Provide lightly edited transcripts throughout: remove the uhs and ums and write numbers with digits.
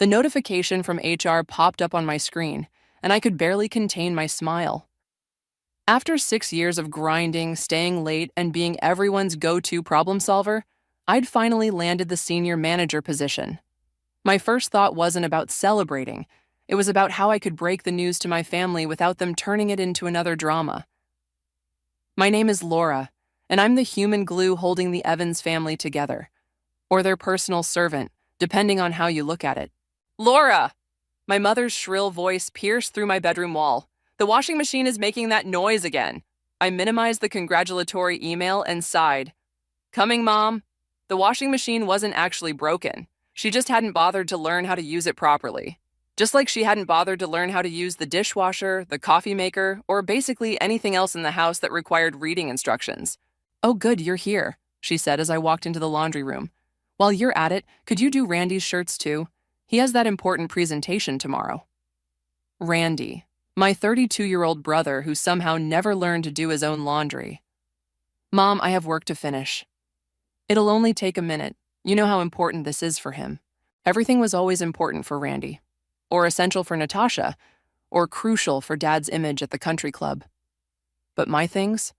The notification from HR popped up on my screen, and I could barely contain my smile. After 6 years of grinding, staying late, and being everyone's go-to problem solver, I'd finally landed the senior manager position. My first thought wasn't about celebrating. It was about how I could break the news to my family without them turning it into another drama. My name is Laura, and I'm the human glue holding the Evans family together, or their personal servant, depending on how you look at it. Laura! My mother's shrill voice pierced through my bedroom wall. The washing machine is making that noise again. I minimized the congratulatory email and sighed. Coming, Mom. The washing machine wasn't actually broken. She just hadn't bothered to learn how to use it properly. Just like she hadn't bothered to learn how to use the dishwasher, the coffee maker, or basically anything else in the house that required reading instructions. Oh, good, you're here, she said as I walked into the laundry room. While you're at it, could you do Randy's shirts too? He has that important presentation tomorrow. Randy, my 32-year-old brother who somehow never learned to do his own laundry. Mom, I have work to finish. It'll only take a minute. You know how important this is for him. Everything was always important for Randy, or essential for Natasha, or crucial for Dad's image at the country club. But my things?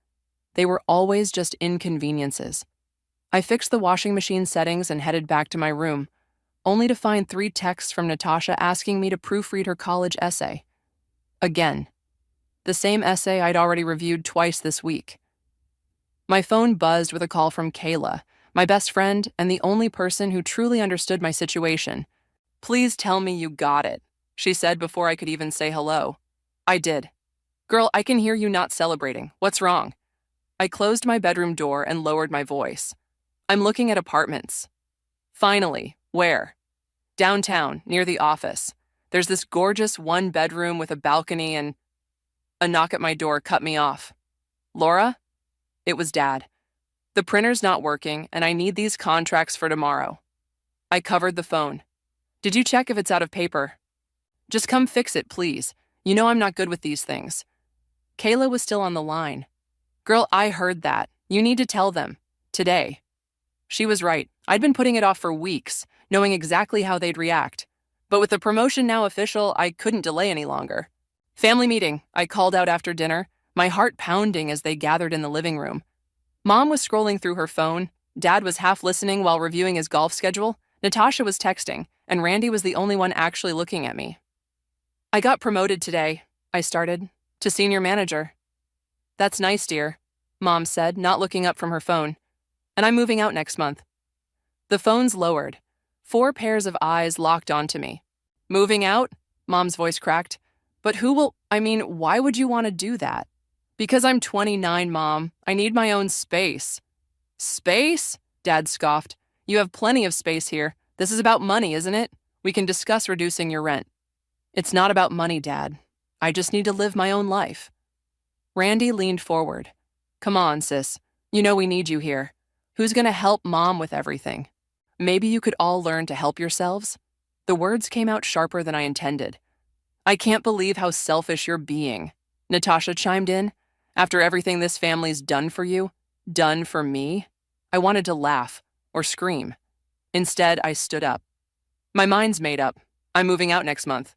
They were always just inconveniences. I fixed the washing machine settings and headed back to my room, only to find 3 texts from Natasha asking me to proofread her college essay. Again. The same essay I'd already reviewed twice this week. My phone buzzed with a call from Kayla, my best friend and the only person who truly understood my situation. Please tell me you got it, she said before I could even say hello. I did. Girl, I can hear you not celebrating. What's wrong? I closed my bedroom door and lowered my voice. I'm looking at apartments. Finally, where? Downtown, near the office. There's this gorgeous 1-bedroom with a balcony and... A knock at my door cut me off. Laura? It was Dad. The printer's not working, and I need these contracts for tomorrow. I covered the phone. Did you check if it's out of paper? Just come fix it, please. You know I'm not good with these things. Kayla was still on the line. Girl, I heard that. You need to tell them. Today. She was right. I'd been putting it off for weeks, knowing exactly how they'd react. But with the promotion now official, I couldn't delay any longer. Family meeting, I called out after dinner, my heart pounding as they gathered in the living room. Mom was scrolling through her phone, Dad was half listening while reviewing his golf schedule, Natasha was texting, and Randy was the only one actually looking at me. I got promoted today, I started, to senior manager. That's nice, dear, Mom said, not looking up from her phone. And I'm moving out next month. The phone's lowered. 4 pairs of eyes locked onto me. Moving out? Mom's voice cracked. But why would you want to do that? Because I'm 29, Mom. I need my own space. Space? Dad scoffed. You have plenty of space here. This is about money, isn't it? We can discuss reducing your rent. It's not about money, Dad. I just need to live my own life. Randy leaned forward. Come on, sis. You know we need you here. Who's going to help Mom with everything? Maybe you could all learn to help yourselves? The words came out sharper than I intended. I can't believe how selfish you're being, Natasha chimed in. After everything this family's done for you, done for me, I wanted to laugh or scream. Instead, I stood up. My mind's made up. I'm moving out next month.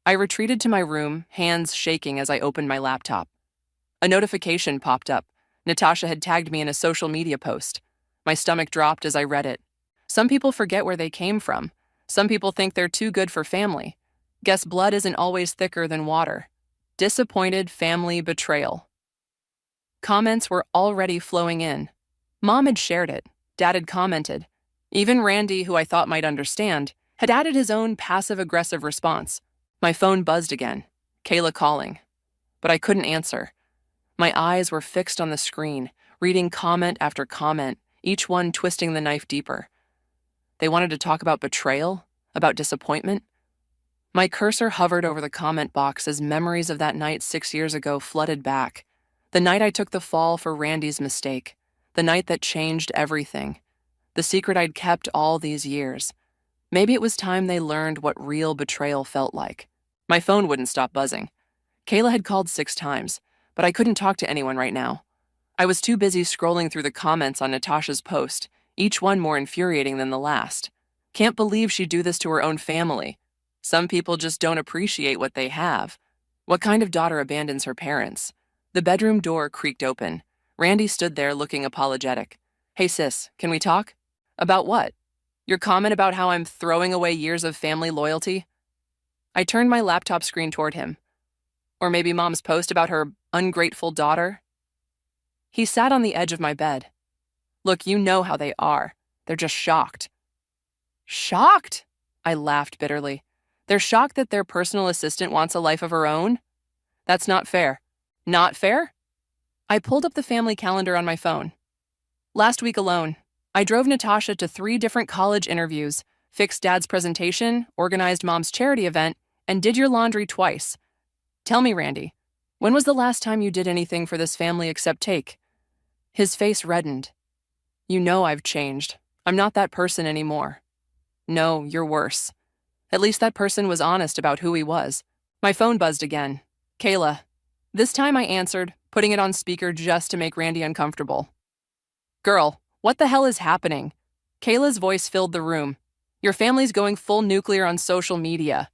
I retreated to my room, hands shaking as I opened my laptop. A notification popped up. Natasha had tagged me in a social media post. My stomach dropped as I read it. Some people forget where they came from. Some people think they're too good for family. Guess blood isn't always thicker than water. Disappointed family betrayal. Comments were already flowing in. Mom had shared it. Dad had commented. Even Randy, who I thought might understand, had added his own passive-aggressive response. My phone buzzed again. Kayla calling. But I couldn't answer. My eyes were fixed on the screen, reading comment after comment, each one twisting the knife deeper. They wanted to talk about betrayal, about disappointment. My cursor hovered over the comment box as memories of that night 6 years ago flooded back. The night I took the fall for Randy's mistake. The night that changed everything. The secret I'd kept all these years. Maybe it was time they learned what real betrayal felt like. My phone wouldn't stop buzzing. Kayla had called 6 times, but I couldn't talk to anyone right now. I was too busy scrolling through the comments on Natasha's post, each one more infuriating than the last. Can't believe she'd do this to her own family. Some people just don't appreciate what they have. What kind of daughter abandons her parents? The bedroom door creaked open. Randy stood there looking apologetic. Hey sis, can we talk? About what? Your comment about how I'm throwing away years of family loyalty? I turned my laptop screen toward him. Or maybe Mom's post about her ungrateful daughter? He sat on the edge of my bed. Look, you know how they are. They're just shocked. Shocked? I laughed bitterly. They're shocked that their personal assistant wants a life of her own? That's not fair. Not fair? I pulled up the family calendar on my phone. Last week alone, I drove Natasha to 3 different college interviews, fixed Dad's presentation, organized Mom's charity event, and did your laundry twice. Tell me, Randy, when was the last time you did anything for this family except take? His face reddened. You know I've changed. I'm not that person anymore. No, you're worse. At least that person was honest about who he was. My phone buzzed again. Kayla. This time I answered, putting it on speaker just to make Randy uncomfortable. Girl, what the hell is happening? Kayla's voice filled the room. Your family's going full nuclear on social media.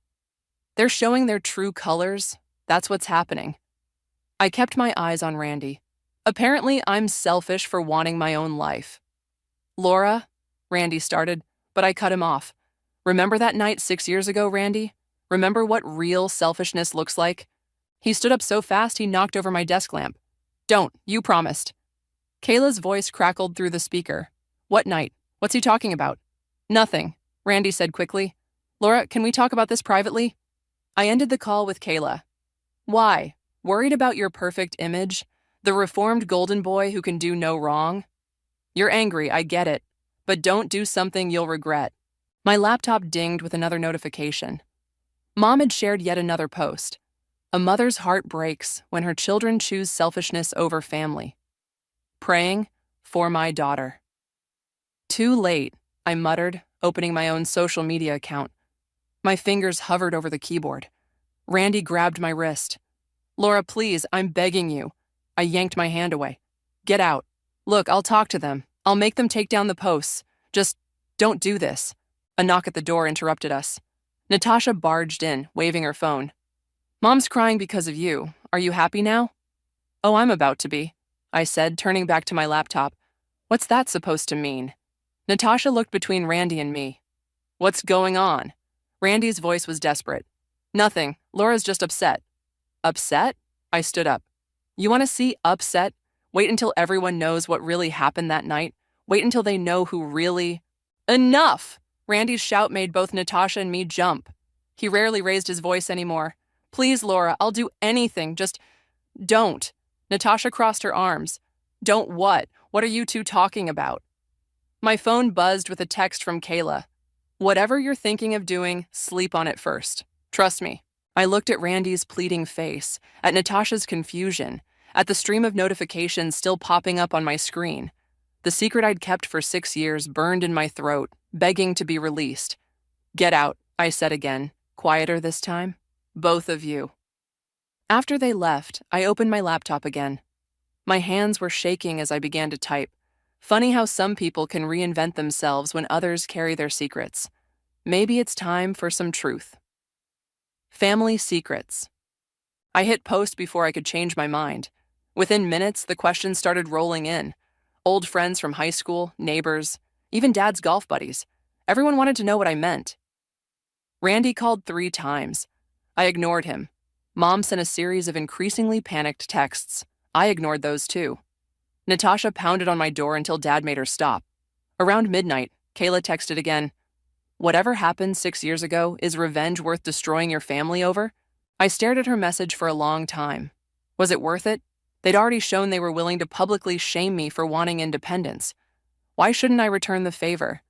They're showing their true colors. That's what's happening. I kept my eyes on Randy. Apparently, I'm selfish for wanting my own life. Laura, Randy started, but I cut him off. Remember that night 6 years ago, Randy? Remember what real selfishness looks like? He stood up so fast he knocked over my desk lamp. Don't, you promised. Kayla's voice crackled through the speaker. What night? What's he talking about? Nothing, Randy said quickly. Laura, can we talk about this privately? I ended the call with Kayla. Why? Worried about your perfect image? The reformed golden boy who can do no wrong? You're angry, I get it. But don't do something you'll regret. My laptop dinged with another notification. Mom had shared yet another post. A mother's heart breaks when her children choose selfishness over family. Praying for my daughter. Too late, I muttered, opening my own social media account. My fingers hovered over the keyboard. Randy grabbed my wrist. Laura, please, I'm begging you. I yanked my hand away. Get out. Look, I'll talk to them. I'll make them take down the posts. Just don't do this. A knock at the door interrupted us. Natasha barged in, waving her phone. Mom's crying because of you. Are you happy now? Oh, I'm about to be, I said, turning back to my laptop. What's that supposed to mean? Natasha looked between Randy and me. What's going on? Randy's voice was desperate. Nothing. Laura's just upset. Upset? I stood up. You want to see upset? Wait until everyone knows what really happened that night. Wait until they know who really... Enough! Randy's shout made both Natasha and me jump. He rarely raised his voice anymore. Please, Laura, I'll do anything. Just don't. Natasha crossed her arms. Don't what? What are you two talking about? My phone buzzed with a text from Kayla. Whatever you're thinking of doing, sleep on it first. Trust me. I looked at Randy's pleading face, at Natasha's confusion, at the stream of notifications still popping up on my screen. The secret I'd kept for 6 years burned in my throat, begging to be released. Get out, I said again, quieter this time. Both of you. After they left, I opened my laptop again. My hands were shaking as I began to type. Funny how some people can reinvent themselves when others carry their secrets. Maybe it's time for some truth. Family secrets. I hit post before I could change my mind. Within minutes, the questions started rolling in. Old friends from high school, neighbors, even Dad's golf buddies. Everyone wanted to know what I meant. Randy called 3 times. I ignored him. Mom sent a series of increasingly panicked texts. I ignored those too. Natasha pounded on my door until Dad made her stop. Around midnight, Kayla texted again. Whatever happened 6 years ago, is revenge worth destroying your family over? I stared at her message for a long time. Was it worth it? They'd already shown they were willing to publicly shame me for wanting independence. Why shouldn't I return the favor?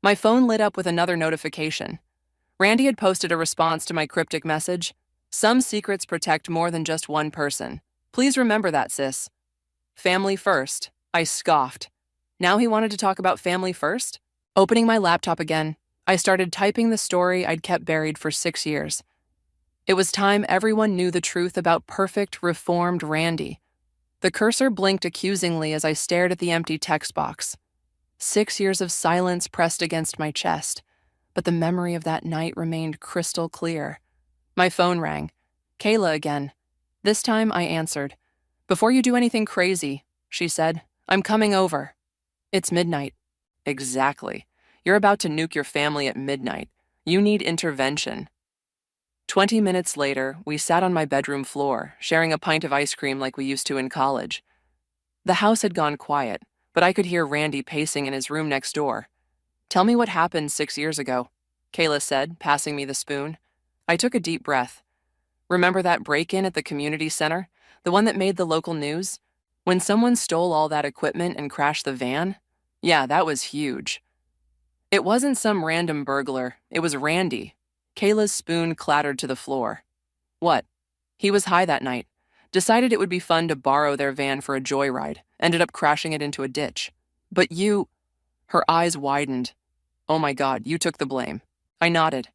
My phone lit up with another notification. Randy had posted a response to my cryptic message. Some secrets protect more than just one person. Please remember that, sis. Family first, I scoffed. Now he wanted to talk about family first? Opening my laptop again, I started typing the story I'd kept buried for 6 years. It was time everyone knew the truth about perfect, reformed Randy. The cursor blinked accusingly as I stared at the empty text box. 6 years of silence pressed against my chest. but the memory of that night remained crystal clear. My phone rang. Kayla again. This time I answered. "Before you do anything crazy," she said, "I'm coming over." "It's midnight." "Exactly. You're about to nuke your family at midnight. You need intervention." 20 minutes later, we sat on my bedroom floor, sharing a pint of ice cream like we used to in college. The house had gone quiet, but I could hear Randy pacing in his room next door. "Tell me what happened 6 years ago," Kayla said, passing me the spoon. I took a deep breath. "Remember that break-in at the community center? The one that made the local news? When someone stole all that equipment and crashed the van? Yeah, that was huge." "It wasn't some random burglar. It was Randy." Kayla's spoon clattered to the floor. "What?" "He was high that night. Decided it would be fun to borrow their van for a joyride. Ended up crashing it into a ditch." "But you—" Her eyes widened. "Oh my God, you took the blame." I nodded.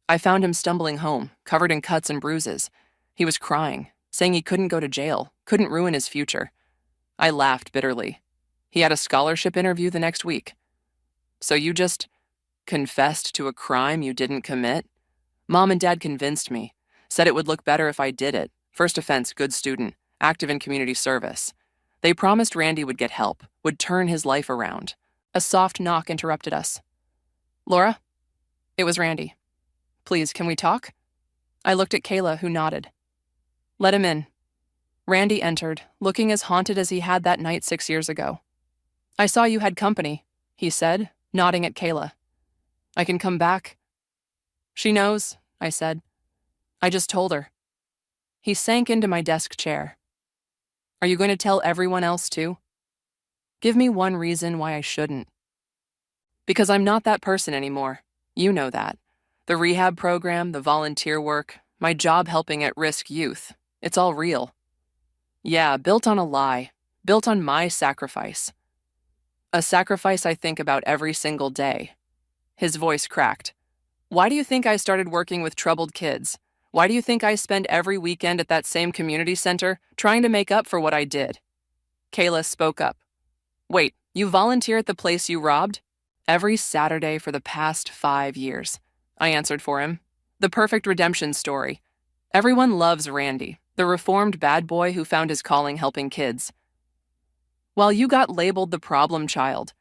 "I found him stumbling home, covered in cuts and bruises. He was crying, saying he couldn't go to jail, couldn't ruin his future." I laughed bitterly. "He had a scholarship interview the next week." "So you just confessed to a crime you didn't commit?" "Mom and Dad convinced me. Said it would look better if I did it. First offense, good student, active in community service. They promised Randy would get help, would turn his life around." A soft knock interrupted us. "Laura?" It was Randy. "Please, can we talk?" I looked at Kayla, who nodded. "Let him in." Randy entered, looking as haunted as he had that night 6 years ago. "I saw you had company," he said, nodding at Kayla. "I can come back?" "She knows," I said. "I just told her." He sank into my desk chair. "Are you going to tell everyone else too?" "Give me one reason why I shouldn't." "Because I'm not that person anymore. You know that. The rehab program, the volunteer work, my job helping at-risk youth. It's all real. Yeah, built on a lie. Built on my sacrifice. A sacrifice I think about every single day." His voice cracked. "Why do you think I started working with troubled kids? Why do you think I spend every weekend at that same community center trying to make up for what I did?" Kayla spoke up. "Wait, you volunteer at the place you robbed?" "Every Saturday for the past 5 years. I answered for him. The perfect redemption story. Everyone loves Randy, the reformed bad boy who found his calling helping kids. "While you got labeled the problem child,"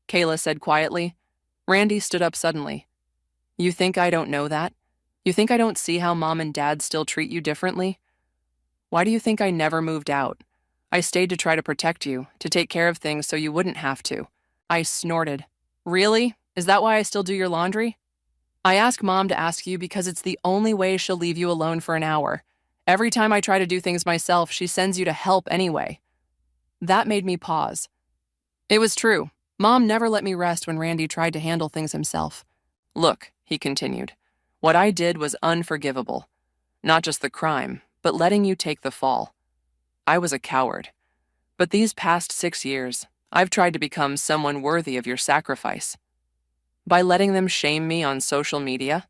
Kayla said quietly. Randy stood up suddenly. "You think I don't know that? You think I don't see how Mom and Dad still treat you differently? Why do you think I never moved out? I stayed to try to protect you, to take care of things so you wouldn't have to." I snorted. "Really? Is that why I still do your laundry?" "I ask Mom to ask you because it's the only way she'll leave you alone for an hour. Every time I try to do things myself, she sends you to help anyway." That made me pause. It was true. Mom never let me rest when Randy tried to handle things himself. "Look," he continued, "what I did was unforgivable. Not just the crime, but letting you take the fall. I was a coward. But these past 6 years, I've tried to become someone worthy of your sacrifice. By letting them shame me on social media,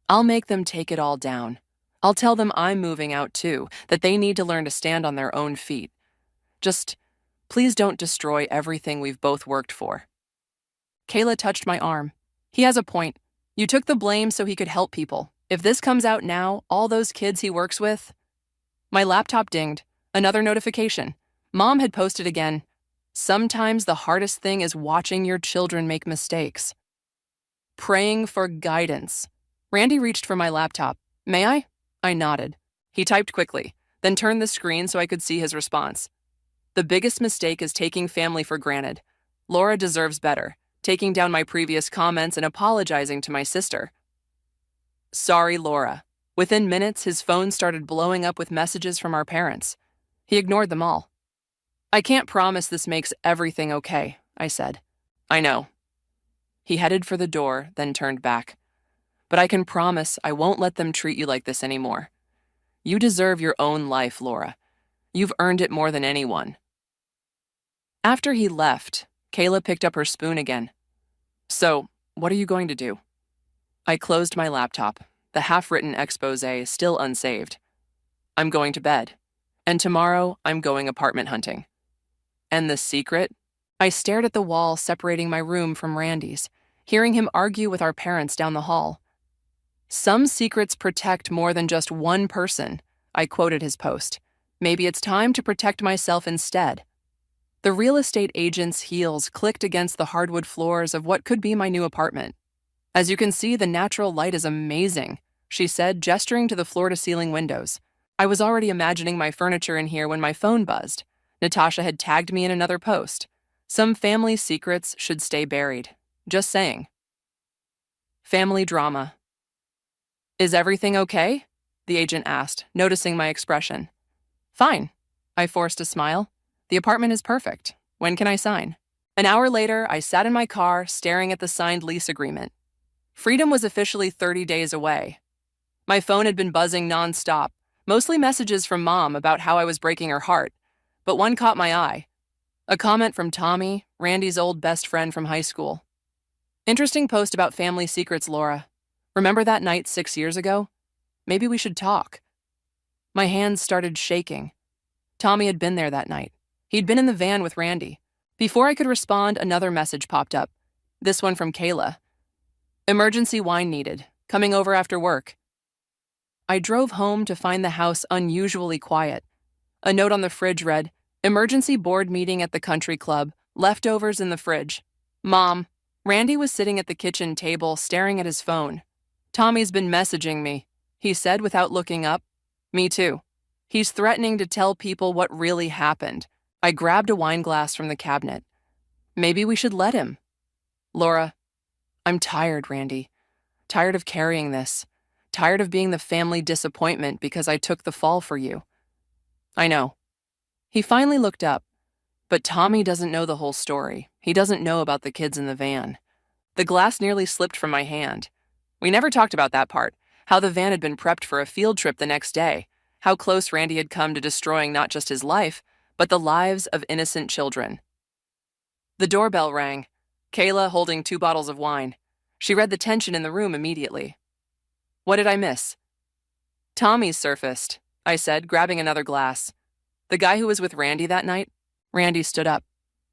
I'll make them take it all down. I'll tell them I'm moving out too, that they need to learn to stand on their own feet. Just, please don't destroy everything we've both worked for." Kayla touched my arm. "He has a point. You took the blame so he could help people. If this comes out now, all those kids he works with..." My laptop dinged. Another notification. Mom had posted again. "Sometimes the hardest thing is watching your children make mistakes." Praying for guidance. Randy reached for my laptop. "May I?" I nodded. He typed quickly, then turned the screen so I could see his response. "The biggest mistake is taking family for granted. Laura deserves better, taking down my previous comments and apologizing to my sister." Sorry, Laura. Within minutes, his phone started blowing up with messages from our parents. He ignored them all. "I can't promise this makes everything okay," I said. "I know." He headed for the door, then turned back. "But I can promise I won't let them treat you like this anymore. You deserve your own life, Laura. You've earned it more than anyone." After he left, Kayla picked up her spoon again. "So, what are you going to do?" I closed my laptop, the half-written exposé still unsaved. "I'm going to bed. And tomorrow, I'm going apartment hunting." "And the secret?" I stared at the wall separating my room from Randy's. hearing him argue with our parents down the hall. Some secrets protect more than just one person, I quoted his post. Maybe it's time to protect myself instead. The real estate agent's heels clicked against the hardwood floors of what could be my new apartment. As you can see, the natural light is amazing, she said, gesturing to the floor-to-ceiling windows. I was already imagining my furniture in here when my phone buzzed. Natasha had tagged me in another post. Some family secrets should stay buried. Just saying. Family drama. Is everything okay? The agent asked, noticing my expression. Fine. I forced a smile. The apartment is perfect. When can I sign? An hour later, I sat in my car, staring at the signed lease agreement. Freedom was officially 30 days away. My phone had been buzzing nonstop, mostly messages from Mom about how I was breaking her heart, but one caught my eye. A comment from Tommy, Randy's old best friend from high school. Interesting post about family secrets, Laura. Remember that night 6 years ago? Maybe we should talk. My hands started shaking. Tommy had been there that night. He'd been in the van with Randy. Before I could respond, another message popped up. This one from Kayla. Emergency wine needed. Coming over after work. I drove home to find the house unusually quiet. A note on the fridge read, Emergency board meeting at the country club. Leftovers in the fridge. Mom. Randy was sitting at the kitchen table staring at his phone. Tommy's been messaging me, he said without looking up. Me too. He's threatening to tell people what really happened. I grabbed a wine glass from the cabinet. Maybe we should let him. Laura, I'm tired, Randy. Tired of carrying this. Tired of being the family disappointment because I took the fall for you. I know. He finally looked up. But Tommy doesn't know the whole story. He doesn't know about the kids in the van. The glass nearly slipped from my hand. We never talked about that part, how the van had been prepped for a field trip the next day, how close Randy had come to destroying not just his life, but the lives of innocent children. The doorbell rang, Kayla holding 2 bottles of wine. She read the tension in the room immediately. What did I miss? Tommy's surfaced, I said, grabbing another glass. The guy who was with Randy that night? Randy stood up.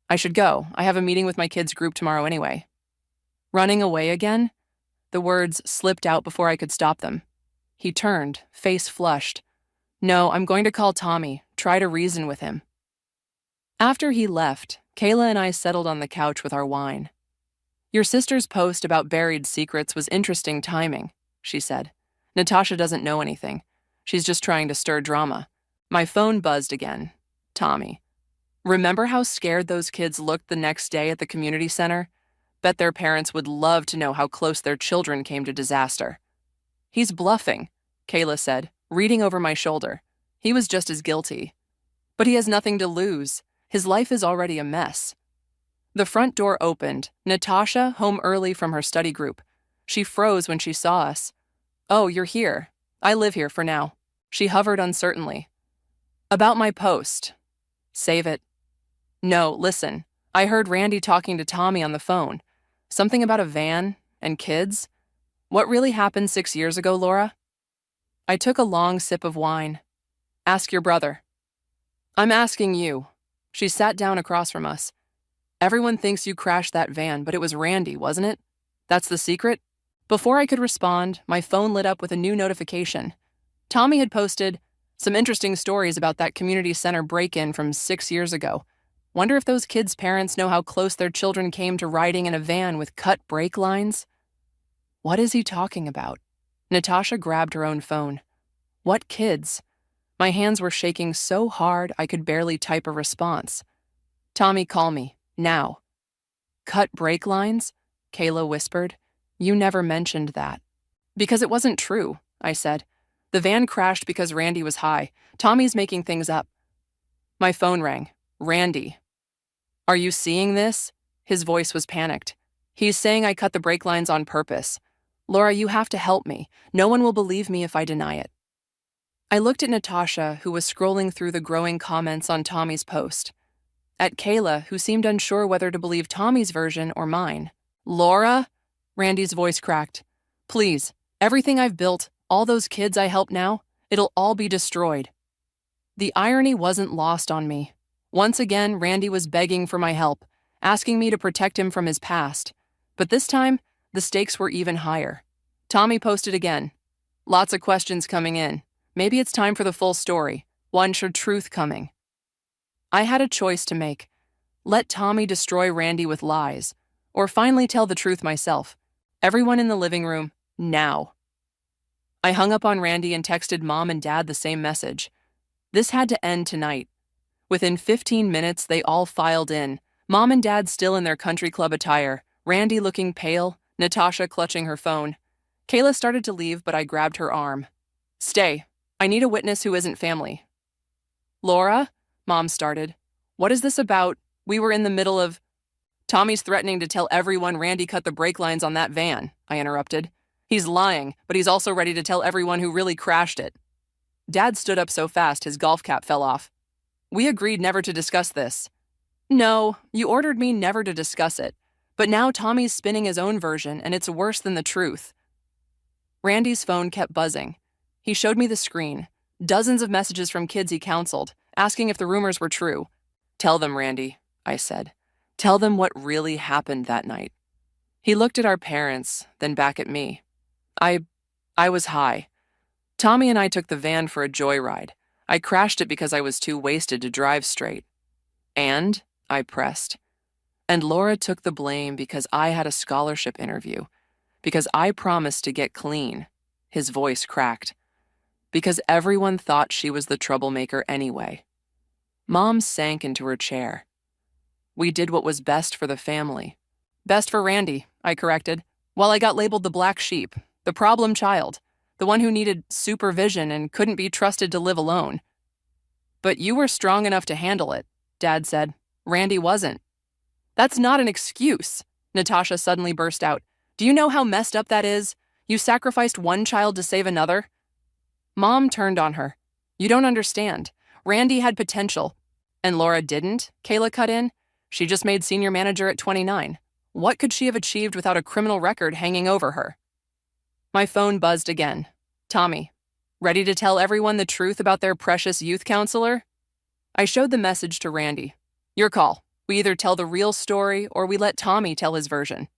I should go. I have a meeting with my kids' group tomorrow anyway. Running away again? The words slipped out before I could stop them. He turned, face flushed. No, I'm going to call Tommy, try to reason with him. After he left, Kayla and I settled on the couch with our wine. Your sister's post about buried secrets was interesting timing, she said. Natasha doesn't know anything. She's just trying to stir drama. My phone buzzed again. Tommy. Remember how scared those kids looked the next day at the community center? Bet their parents would love to know how close their children came to disaster. He's bluffing, Kayla said, reading over my shoulder. He was just as guilty. But he has nothing to lose. His life is already a mess. The front door opened, Natasha home early from her study group. She froze when she saw us. Oh, you're here. I live here for now. She hovered uncertainly. About my post. Save it. No, listen. I heard Randy talking to Tommy on the phone. Something about a van and kids. What really happened 6 years ago, Laura? I took a long sip of wine. Ask your brother. I'm asking you. She sat down across from us. Everyone thinks you crashed that van, but it was Randy, wasn't it? That's the secret? Before I could respond, my phone lit up with a new notification. Tommy had posted some interesting stories about that community center break-in from 6 years ago. Wonder if those kids' parents know how close their children came to riding in a van with cut brake lines? What is he talking about? Natasha grabbed her own phone. What kids? My hands were shaking so hard I could barely type a response. Tommy, call me. Now. Cut brake lines? Kayla whispered. You never mentioned that. Because it wasn't true, I said. The van crashed because Randy was high. Tommy's making things up. My phone rang. Randy. Are you seeing this? His voice was panicked. He's saying I cut the brake lines on purpose. Laura, you have to help me. No one will believe me if I deny it. I looked at Natasha, who was scrolling through the growing comments on Tommy's post. At Kayla, who seemed unsure whether to believe Tommy's version or mine. Laura? Randy's voice cracked. Please, everything I've built, all those kids I help now, it'll all be destroyed. The irony wasn't lost on me. Once again, Randy was begging for my help, asking me to protect him from his past. But this time, The stakes were even higher. Tommy posted again. Lots of questions coming in. Maybe it's time for the full story. One should truth coming. I had a choice to make. Let Tommy destroy Randy with lies, or finally tell the truth myself. Everyone in the living room, now. I hung up on Randy and texted Mom and Dad the same message. This had to end tonight. Within 15 minutes, they all filed in. Mom and Dad still in their country club attire, Randy looking pale, Natasha clutching her phone. Kayla started to leave, but I grabbed her arm. Stay. I need a witness who isn't family. Laura? Mom started. What is this about? We were in the middle of... Tommy's threatening to tell everyone Randy cut the brake lines on that van, I interrupted. He's lying, but he's also ready to tell everyone who really crashed it. Dad stood up so fast his golf cap fell off. We agreed never to discuss this. No, you ordered me never to discuss it. But now Tommy's spinning his own version, and it's worse than the truth. Randy's phone kept buzzing. He showed me the screen. Dozens of messages from kids he counseled, asking if the rumors were true. Tell them, Randy, I said. Tell them what really happened that night. He looked at our parents, then back at me. I was high. Tommy and I took the van for a joyride. I crashed it because I was too wasted to drive straight. And, I pressed. And Laura took the blame because I had a scholarship interview. Because I promised to get clean. His voice cracked. Because everyone thought she was the troublemaker anyway. Mom sank into her chair. We did what was best for the family. Best for Randy, I corrected, while I got labeled the black sheep, the problem child, the one who needed supervision and couldn't be trusted to live alone. But you were strong enough to handle it, Dad said. Randy wasn't. That's not an excuse, Natasha suddenly burst out. Do you know how messed up that is? You sacrificed one child to save another? Mom turned on her. You don't understand. Randy had potential. And Laura didn't, Kayla cut in. She just made senior manager at 29. What could she have achieved without a criminal record hanging over her? My phone buzzed again. Tommy, ready to tell everyone the truth about their precious youth counselor? I showed the message to Randy. Your call. We either tell the real story or we let Tommy tell his version.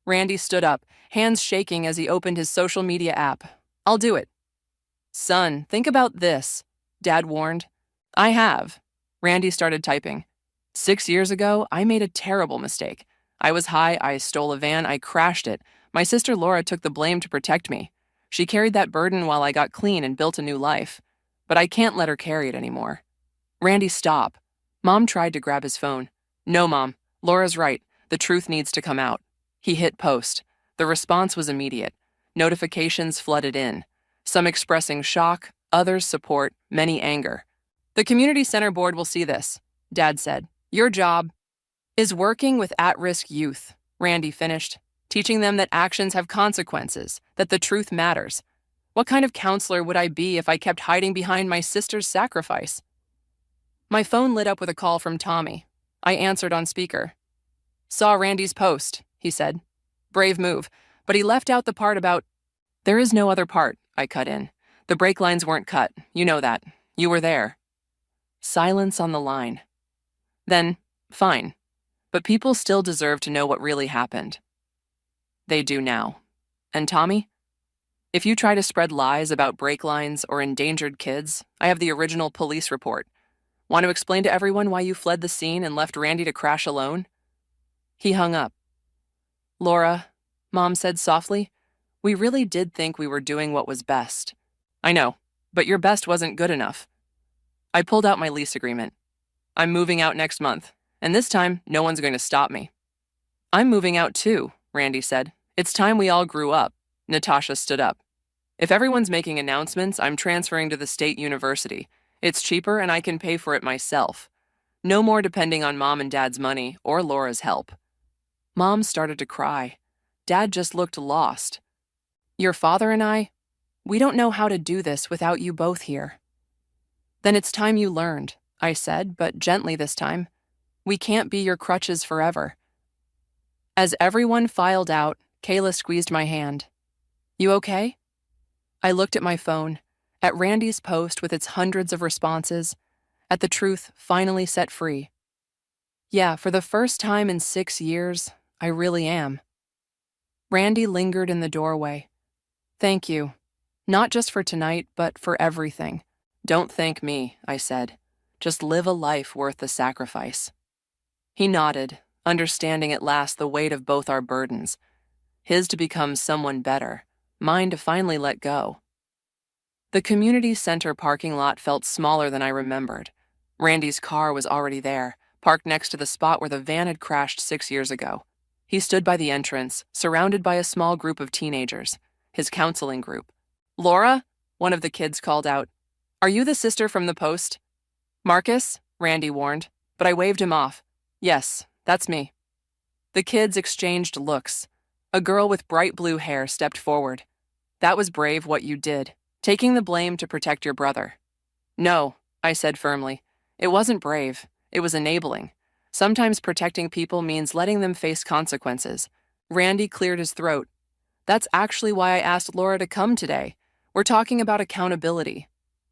Randy stood up, hands shaking as he opened his social media app. I'll do it. Son, think about this, Dad warned. I have. Randy started typing. 6 years ago, I made a terrible mistake. I was high, I stole a van, I crashed it. My sister Laura took the blame to protect me. She carried that burden while I got clean and built a new life. But I can't let her carry it anymore. Randy, stop. Mom tried to grab his phone. No, Mom. Laura's right. The truth needs to come out. He hit post. The response was immediate. Notifications flooded in. Some expressing shock, others support, many anger. The community center board will see this, Dad said. Your job is working with at-risk youth, Randy finished, teaching them that actions have consequences, that the truth matters. What kind of counselor would I be if I kept hiding behind my sister's sacrifice? My phone lit up with a call from Tommy. I answered on speaker. Saw Randy's post, he said. Brave move, but he left out the part about... There is no other part, I cut in. The brake lines weren't cut. You know that. You were there. Silence on the line. Then, fine. But people still deserve to know what really happened. They do now. And Tommy? If you try to spread lies about brake lines or endangered kids, I have the original police report. Want to explain to everyone why you fled the scene and left Randy to crash alone? He hung up. Laura, Mom said softly, we really did think we were doing what was best. I know, but your best wasn't good enough. I pulled out my lease agreement. I'm moving out next month, and this time, no one's going to stop me. I'm moving out too, Randy said. It's time we all grew up. Natasha stood up. If everyone's making announcements, I'm transferring to the state university. It's cheaper and I can pay for it myself. No more depending on Mom and Dad's money or Laura's help. Mom started to cry. Dad just looked lost. Your father and I, we don't know how to do this without you both here. Then it's time you learned, I said, but gently this time. We can't be your crutches forever. As everyone filed out, Kayla squeezed my hand. You okay? I looked at my phone, at Randy's post with its hundreds of responses, at the truth finally set free. Yeah, for the first time in 6 years, I really am. Randy lingered in the doorway. Thank you. Not just for tonight, but for everything. Don't thank me, I said. Just live a life worth the sacrifice. He nodded, understanding at last the weight of both our burdens. His to become someone better, mine to finally let go. The community center parking lot felt smaller than I remembered. Randy's car was already there, parked next to the spot where the van had crashed 6 years ago. He stood by the entrance, surrounded by a small group of teenagers, his counseling group. Laura? One of the kids called out. Are you the sister from the Post? Marcus? Randy warned, but I waved him off. Yes, that's me. The kids exchanged looks. A girl with bright blue hair stepped forward. That was brave what you did, taking the blame to protect your brother. No, I said firmly. It wasn't brave. It was enabling. Sometimes protecting people means letting them face consequences. Randy cleared his throat. That's actually why I asked Laura to come today. We're talking about accountability.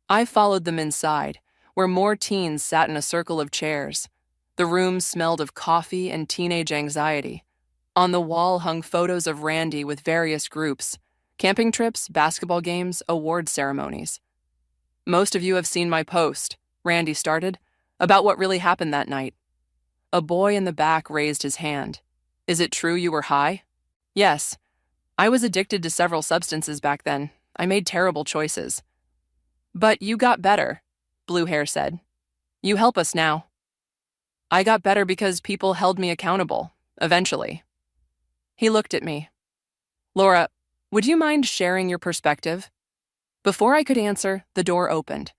I followed them inside, where more teens sat in a circle of chairs. The room smelled of coffee and teenage anxiety. On the wall hung photos of Randy with various groups, camping trips, basketball games, award ceremonies. Most of you have seen my post, Randy started, about what really happened that night. A boy in the back raised his hand. Is it true you were high? Yes. I was addicted to several substances back then. I made terrible choices. But you got better, Blue Hair said. You help us now. I got better because people held me accountable, eventually. He looked at me. Laura, would you mind sharing your perspective? Before I could answer, the door opened.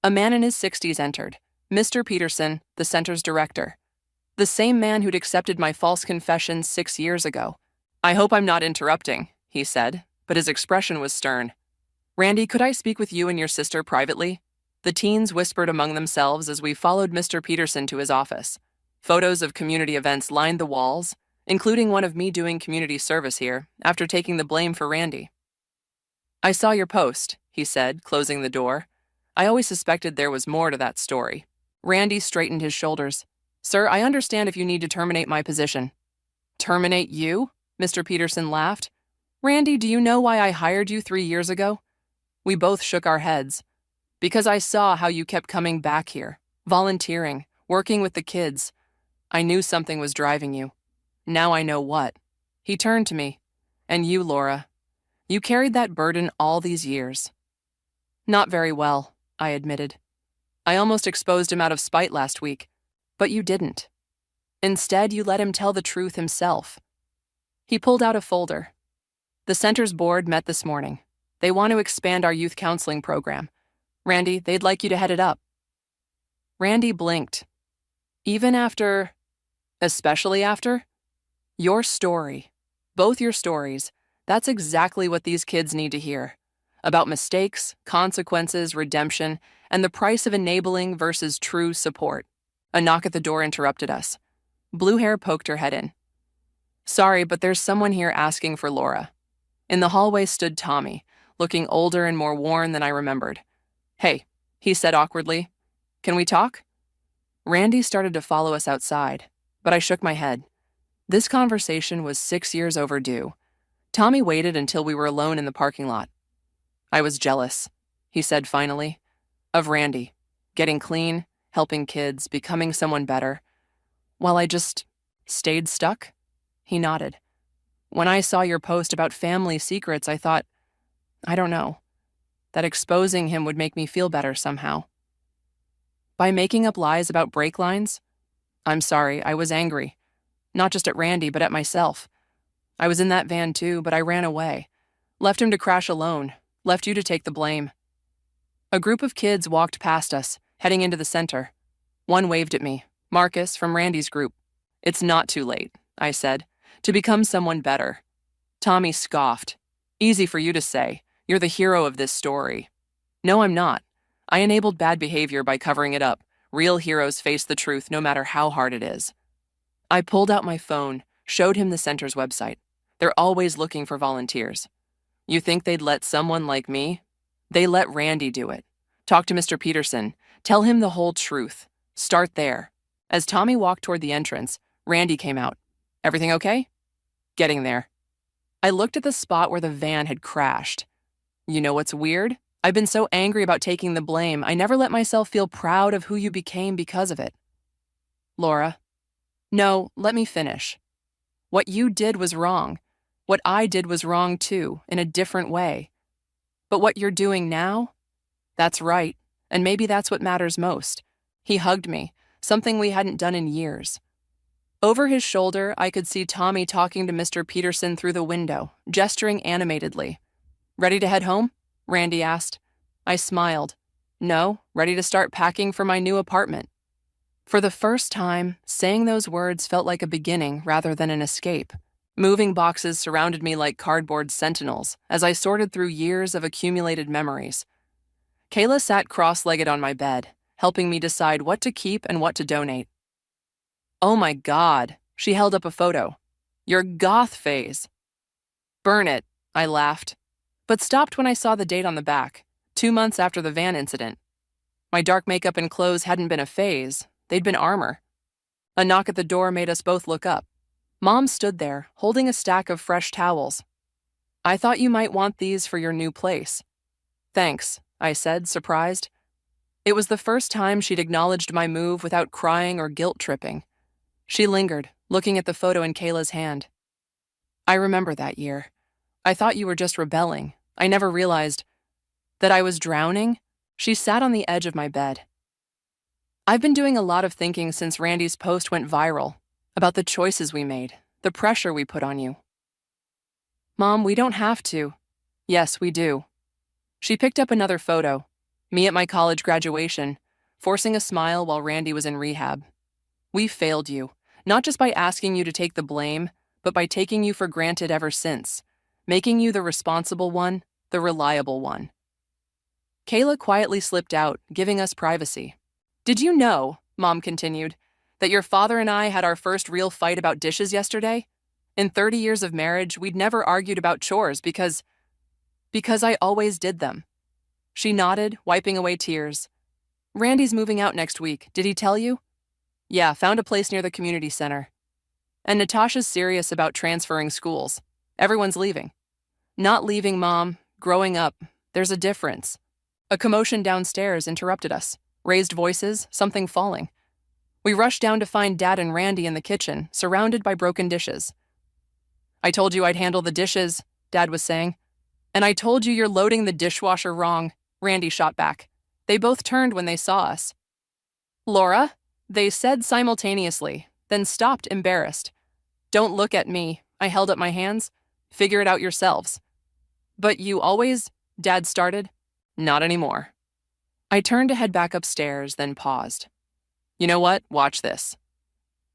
A man in his 60s entered, Mr. Peterson, the center's director. The same man who'd accepted my false confession 6 years ago. I hope I'm not interrupting, he said, but his expression was stern. Randy, could I speak with you and your sister privately? The teens whispered among themselves as we followed Mr. Peterson to his office. Photos of community events lined the walls, including one of me doing community service here after taking the blame for Randy. I saw your post, he said, closing the door. I always suspected there was more to that story. Randy straightened his shoulders. Sir, I understand if you need to terminate my position. Terminate you? Mr. Peterson laughed. Randy, do you know why I hired you 3 years ago? We both shook our heads. Because I saw how you kept coming back here, volunteering, working with the kids. I knew something was driving you. Now I know what. He turned to me. And you, Laura. You carried that burden all these years. Not very well, I admitted. I almost exposed him out of spite last week, but you didn't. Instead, you let him tell the truth himself. He pulled out a folder. The center's board met this morning. They want to expand our youth counseling program. Randy, they'd like you to head it up. Randy blinked. Even after, especially after, your story, both your stories, that's exactly what these kids need to hear. About mistakes, consequences, redemption, and the price of enabling versus true support. A knock at the door interrupted us. Blue Hair poked her head in. Sorry, but there's someone here asking for Laura. In the hallway stood Tommy, looking older and more worn than I remembered. Hey, he said awkwardly. Can we talk? Randy started to follow us outside, but I shook my head. This conversation was 6 years overdue. Tommy waited until we were alone in the parking lot. I was jealous, he said finally, of Randy, getting clean, helping kids, becoming someone better. While I just stayed stuck? He nodded. When I saw your post about family secrets, I thought, I don't know, that exposing him would make me feel better somehow. By making up lies about brake lines? I'm sorry, I was angry. Not just at Randy, but at myself. I was in that van too, but I ran away. Left him to crash alone. Left you to take the blame. A group of kids walked past us, heading into the center. One waved at me, Marcus from Randy's group. It's not too late, I said, to become someone better. Tommy scoffed. Easy for you to say. You're the hero of this story. No, I'm not. I enabled bad behavior by covering it up. Real heroes face the truth no matter how hard it is. I pulled out my phone, showed him the center's website. They're always looking for volunteers. You think they'd let someone like me? They let Randy do it. Talk to Mr. Peterson. Tell him the whole truth. Start there. As Tommy walked toward the entrance, Randy came out. Everything okay? Getting there. I looked at the spot where the van had crashed. You know what's weird? I've been so angry about taking the blame, I never let myself feel proud of who you became because of it. Laura. No, let me finish. What you did was wrong. What I did was wrong too, in a different way. But what you're doing now? That's right, and maybe that's what matters most. He hugged me, something we hadn't done in years. Over his shoulder, I could see Tommy talking to Mr. Peterson through the window, gesturing animatedly. Ready to head home? Randy asked. I smiled. No, ready to start packing for my new apartment. For the first time, saying those words felt like a beginning rather than an escape. Moving boxes surrounded me like cardboard sentinels as I sorted through years of accumulated memories. Kayla sat cross-legged on my bed, helping me decide what to keep and what to donate. Oh my God, she held up a photo. Your goth phase. Burn it, I laughed, but stopped when I saw the date on the back, 2 months after the van incident. My dark makeup and clothes hadn't been a phase, they'd been armor. A knock at the door made us both look up. Mom stood there, holding a stack of fresh towels. I thought you might want these for your new place. Thanks, I said, surprised. It was the first time she'd acknowledged my move without crying or guilt-tripping. She lingered, looking at the photo in Kayla's hand. I remember that year. I thought you were just rebelling. I never realized that I was drowning. She sat on the edge of my bed. I've been doing a lot of thinking since Randy's post went viral, about the choices we made, the pressure we put on you. Mom, we don't have to. Yes, we do. She picked up another photo, me at my college graduation, forcing a smile while Randy was in rehab. We failed you, not just by asking you to take the blame, but by taking you for granted ever since, making you the responsible one, the reliable one. Kayla quietly slipped out, giving us privacy. Did you know, Mom continued, that your father and I had our first real fight about dishes yesterday? In 30 years of marriage, we'd never argued about chores because I always did them. She nodded, wiping away tears. Randy's moving out next week. Did he tell you? Yeah, found a place near the community center. And Natasha's serious about transferring schools. Everyone's leaving. Not leaving, Mom. Growing up. There's a difference. A commotion downstairs interrupted us. Raised voices, something falling. We rushed down to find Dad and Randy in the kitchen, surrounded by broken dishes. I told you I'd handle the dishes, Dad was saying. And I told you you're loading the dishwasher wrong, Randy shot back. They both turned when they saw us. Laura? They said simultaneously, then stopped embarrassed. Don't look at me, I held up my hands. Figure it out yourselves. But you always, Dad started. Not anymore. I turned to head back upstairs, then paused. You know what? Watch this.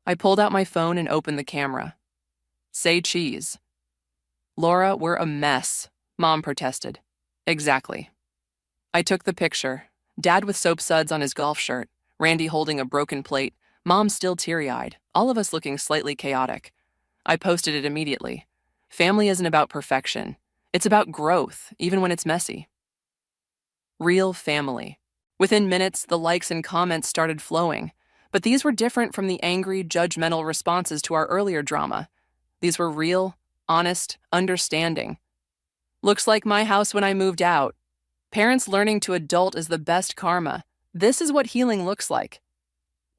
I pulled out my phone and opened the camera. Say cheese. Laura, we're a mess, Mom protested. Exactly. I took the picture. Dad with soap suds on his golf shirt, Randy holding a broken plate, Mom still teary-eyed, all of us looking slightly chaotic. I posted it immediately. Family isn't about perfection. It's about growth, even when it's messy. Real family. Within minutes, the likes and comments started flowing, but these were different from the angry, judgmental responses to our earlier drama. These were real, honest, understanding. Looks like my house when I moved out. Parents learning to adult is the best karma. This is what healing looks like.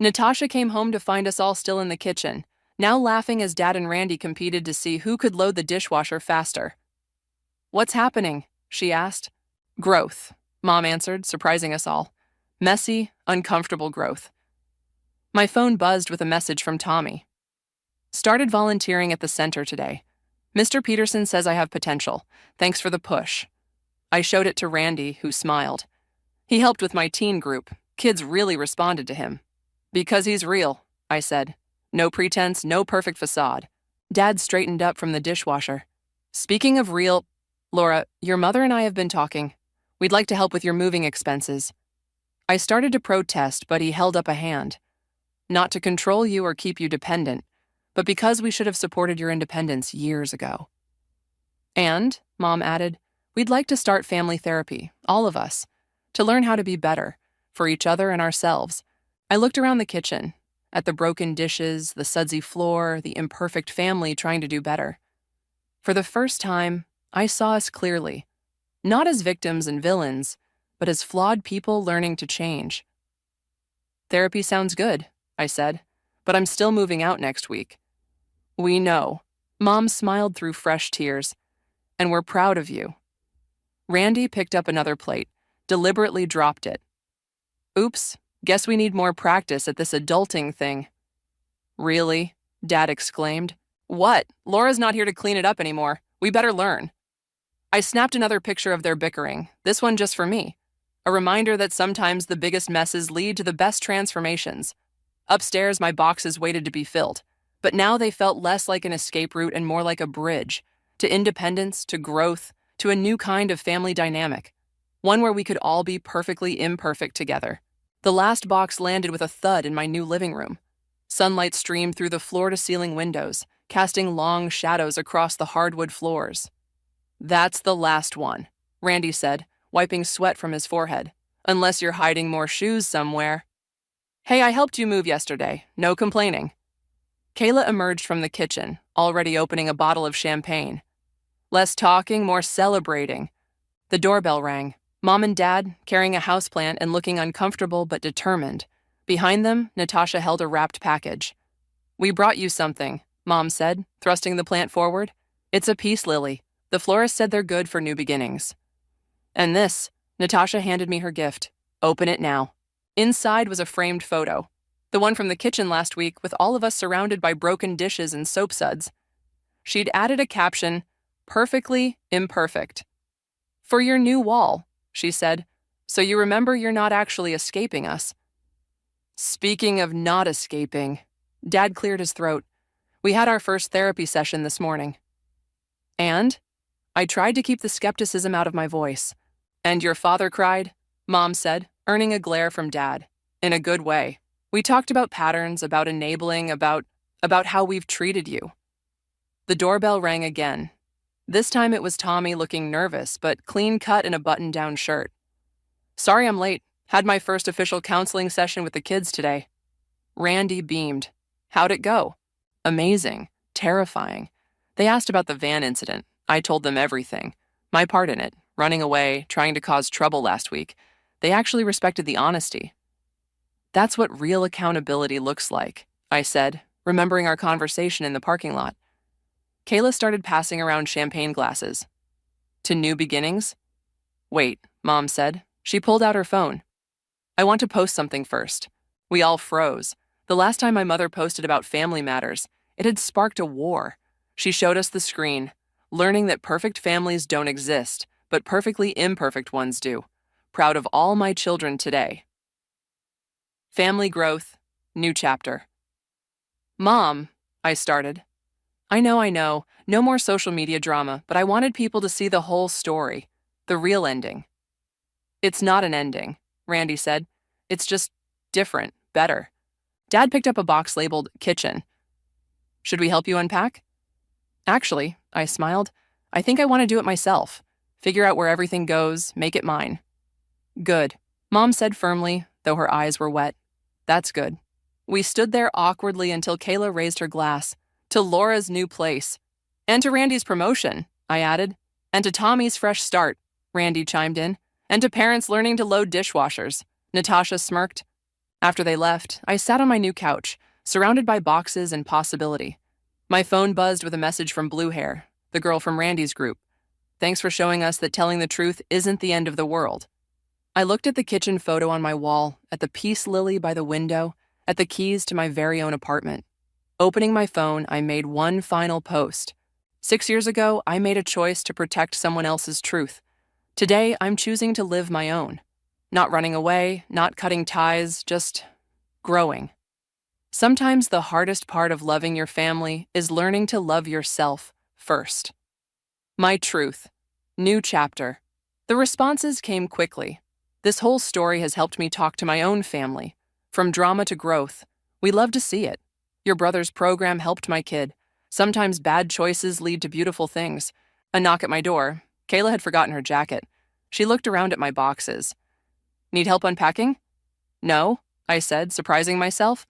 Natasha came home to find us all still in the kitchen, now laughing as Dad and Randy competed to see who could load the dishwasher faster. What's happening? She asked. Growth, Mom answered, surprising us all. Messy, uncomfortable growth. My phone buzzed with a message from Tommy. Started volunteering at the center today. Mr. Peterson says I have potential. Thanks for the push. I showed it to Randy, who smiled. He helped with my teen group. Kids really responded to him. Because he's real, I said. No pretense, no perfect facade. Dad straightened up from the dishwasher. Speaking of real, Laura, your mother and I have been talking. We'd like to help with your moving expenses. I started to protest, but he held up a hand. Not to control you or keep you dependent, but because we should have supported your independence years ago. And, Mom added, we'd like to start family therapy, all of us, to learn how to be better, for each other and ourselves. I looked around the kitchen, at the broken dishes, the sudsy floor, the imperfect family trying to do better. For the first time, I saw us clearly, not as victims and villains, but as flawed people learning to change. Therapy sounds good, I said, but I'm still moving out next week. We know. Mom smiled through fresh tears. And we're proud of you. Randy picked up another plate, deliberately dropped it. Oops, guess we need more practice at this adulting thing. Really? Dad exclaimed. What? Laura's not here to clean it up anymore. We better learn. I snapped another picture of their bickering, this one just for me. A reminder that sometimes the biggest messes lead to the best transformations. Upstairs, my boxes waited to be filled, but now they felt less like an escape route and more like a bridge to independence, to growth, to a new kind of family dynamic, one where we could all be perfectly imperfect together. The last box landed with a thud in my new living room. Sunlight streamed through the floor-to-ceiling windows, casting long shadows across the hardwood floors. That's the last one, Randy said, wiping sweat from his forehead. Unless you're hiding more shoes somewhere. Hey, I helped you move yesterday. No complaining. Kayla emerged from the kitchen, already opening a bottle of champagne. Less talking, more celebrating. The doorbell rang. Mom and Dad, carrying a houseplant and looking uncomfortable but determined. Behind them, Natasha held a wrapped package. We brought you something, Mom said, thrusting the plant forward. It's a peace lily. The florist said they're good for new beginnings. And this, Natasha handed me her gift. Open it now. Inside was a framed photo. The one from the kitchen last week with all of us surrounded by broken dishes and soap suds. She'd added a caption, perfectly imperfect. For your new wall, she said, so you remember you're not actually escaping us. Speaking of not escaping, Dad cleared his throat. We had our first therapy session this morning. And? I tried to keep the skepticism out of my voice. And your father cried, Mom said, earning a glare from Dad. In a good way. We talked about patterns, about enabling, about how we've treated you. The doorbell rang again. This time it was Tommy looking nervous, but clean-cut in a button-down shirt. Sorry I'm late. Had my first official counseling session with the kids today. Randy beamed. How'd it go? Amazing. Terrifying. They asked about the van incident. I told them everything. My part in it, running away, trying to cause trouble last week. They actually respected the honesty. That's what real accountability looks like, I said, remembering our conversation in the parking lot. Kayla started passing around champagne glasses. To new beginnings? Wait, Mom said. She pulled out her phone. I want to post something first. We all froze. The last time my mother posted about family matters, it had sparked a war. She showed us the screen, learning that perfect families don't exist, but perfectly imperfect ones do. Proud of all my children today. Family growth, new chapter. Mom, I started. I know, no more social media drama, but I wanted people to see the whole story, the real ending. It's not an ending, Randy said. It's just different, better. Dad picked up a box labeled kitchen. Should we help you unpack? Actually, I smiled, I think I want to do it myself. Figure out where everything goes, make it mine. Good, Mom said firmly, though her eyes were wet. That's good. We stood there awkwardly until Kayla raised her glass. To Laura's new place. And to Randy's promotion, I added. And to Tommy's fresh start, Randy chimed in. And to parents learning to load dishwashers. Natasha smirked. After they left, I sat on my new couch, surrounded by boxes and possibility. My phone buzzed with a message from Blue Hair, the girl from Randy's group. Thanks for showing us that telling the truth isn't the end of the world. I looked at the kitchen photo on my wall, at the peace lily by the window, at the keys to my very own apartment. Opening my phone, I made one final post. 6 years ago, I made a choice to protect someone else's truth. Today, I'm choosing to live my own. Not running away, not cutting ties, just growing. Sometimes the hardest part of loving your family is learning to love yourself first. My truth. New chapter. The responses came quickly. This whole story has helped me talk to my own family. From drama to growth. We love to see it. Your brother's program helped my kid. Sometimes bad choices lead to beautiful things. A knock at my door. Kayla had forgotten her jacket. She looked around at my boxes. Need help unpacking? No, I said, surprising myself.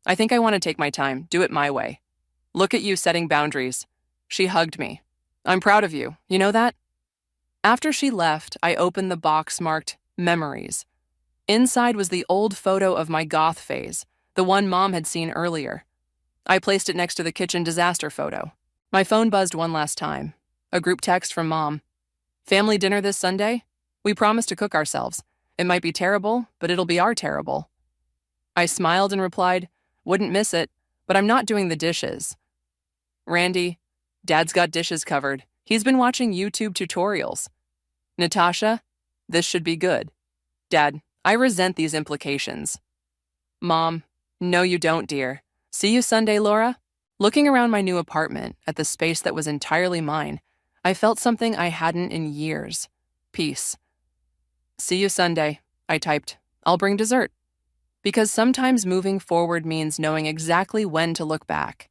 I think I want to take my time, do it my way. Look at you setting boundaries. She hugged me. I'm proud of you. You know that? After she left, I opened the box marked Memories. Inside was the old photo of my goth phase, the one Mom had seen earlier. I placed it next to the kitchen disaster photo. My phone buzzed one last time. A group text from Mom. Family dinner this Sunday? We promise to cook ourselves. It might be terrible, but it'll be our terrible. I smiled and replied, wouldn't miss it, but I'm not doing the dishes. Randy, Dad's got dishes covered. He's been watching YouTube tutorials. Natasha, this should be good. Dad, I resent these implications. Mom, no you don't, dear. See you Sunday, Laura? Looking around my new apartment, at the space that was entirely mine, I felt something I hadn't in years. Peace. See you Sunday, I typed. I'll bring dessert. Because sometimes moving forward means knowing exactly when to look back.